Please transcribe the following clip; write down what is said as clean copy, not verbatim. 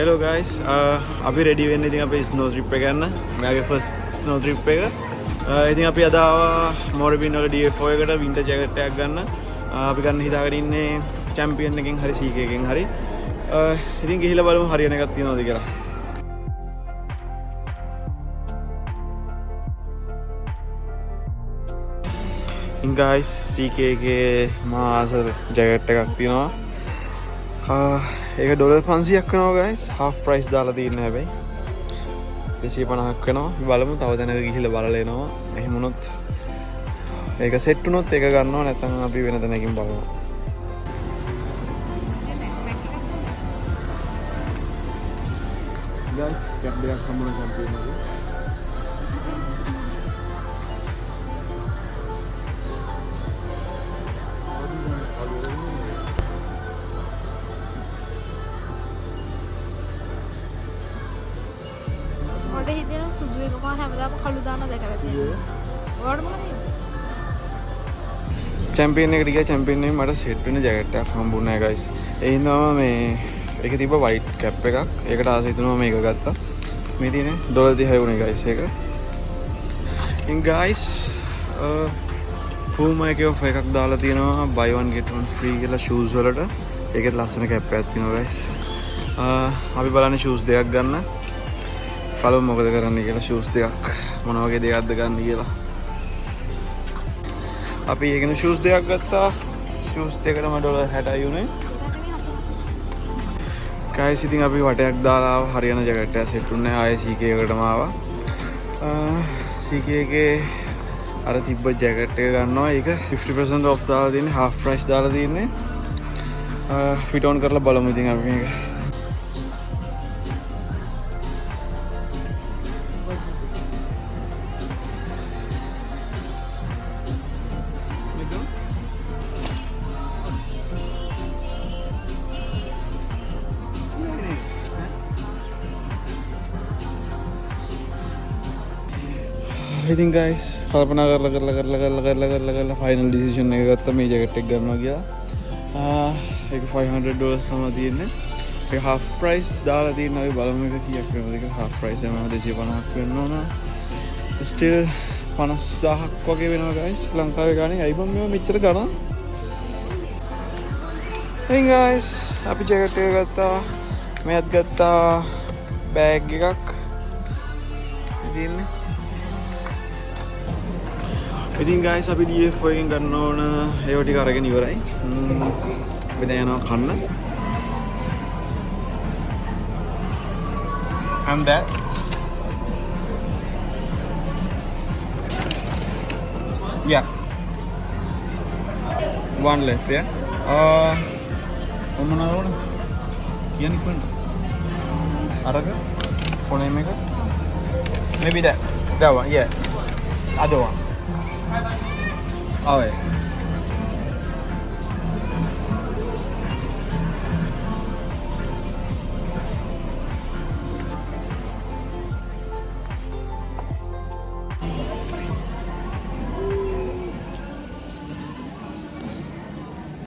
Hello guys, අපි ready වෙන්න ඉතින් අපේ snow trip එක යන්න. මගේ first snow trip එක. ඉතින් අපි අද ආවා Moribin වල DF4 එකට winter jacket එකක් ගන්න. අපි ගන්න හිතාගෙන ඉන්නේ champion එකෙන් හරි CK එකෙන් හරි. ඉතින් ගිහිල්ලා බලමු හරියන එකක් තියනවද කියලා. ඉතින් guys CK එකේ මා ආස jacket එකක් තියෙනවා. ඒක $500ක් වෙනවා guys. half price දාලා තියෙනවා හැබැයි. 250ක් වෙනවා. බලමු තව තැනක ගිහිල්ලා බලලා එනවා. එහෙම වුණොත් ඒක සෙට් වුණොත් ඒක ගන්නවා නැත්නම් අපි වෙන තැනකින් බලමු. guys කැප් දෙකක් හම්බුනා champion එකේ. මට හිතෙනවා සුදු එක මම හැමදාම කළු දාන දැකලා තියෙනවා. ඔයාලට මොකද හිතෙන්නේ? champion එකට ගියා champion එකේ මට සෙට් වෙන ජැකට් එකක් හම්බුනේ guys. ඒ හින්දා මේ ඒක තිබ්බ white cap එකක්. ඒකට ආස හිතුනවා මේක ගත්තා. මේ තියෙන්නේ $30 වුණේ guys ඒක. ඉතින් guys Puma එකේ offer එකක් දාලා තියෙනවා buy one get one free කියලා shoes වලට. ඒකෙත් ලස්සන cap එකක් තියෙනවා guys. අපි බලන්නේ shoes දෙකක් ගන්න. බලමු මොකද කරන්නේ කියලා shoes දෙකක් මොන වගේ දෙයක්ද ගන්න කියලා. අපි ඒකන shoes දෙකක් ගත්තා. shoes දෙකටම $60යි උනේ. guys ඉතින් අපි වටයක් දාලා හරියන ජැකට් එක සෙට් උන්නේ ආයේ CK එකටම ආවා. CK එකේ අර තිබ්බ ජැකට් එක ගන්නවා. ඒක 50% off දාලා තියෙන්නේ half price දාලා තියෙන්නේ. fit on කරලා බලමු ඉතින් අපි මේක. ඉතින් guys කල්පනා කරලා final decision එක ගත්තා මේ ජැකට් එක ගන්නවා කියලා. ඒක $500 තමයි තියෙන්නේ. ඒක half price දාලා තියෙනවා. අපි බලමු එක කීයක් වෙනවද කියලා. half price එකම 250ක් වෙන්න ඕන. still 50000ක් වගේ වෙනවා guys ලංකාවේ ගානේ. අයි බම් මේව මෙච්චර ගණන්. hey guys අපි ජැකට් එක ගත්තා. මෙයත් ගත්තා බෑග් එකක්. ඉතින් guys අපි DF4 එකෙන් ගන්න ඕන ඒව ටික අරගෙන ඉවරයි. අපි දැන් යනවා කන්න. And that yeah one left yeah මොනවාද කියන්නේ කොහෙන්ද අරක phone එක maybe that one yeah other one. Oh yeah.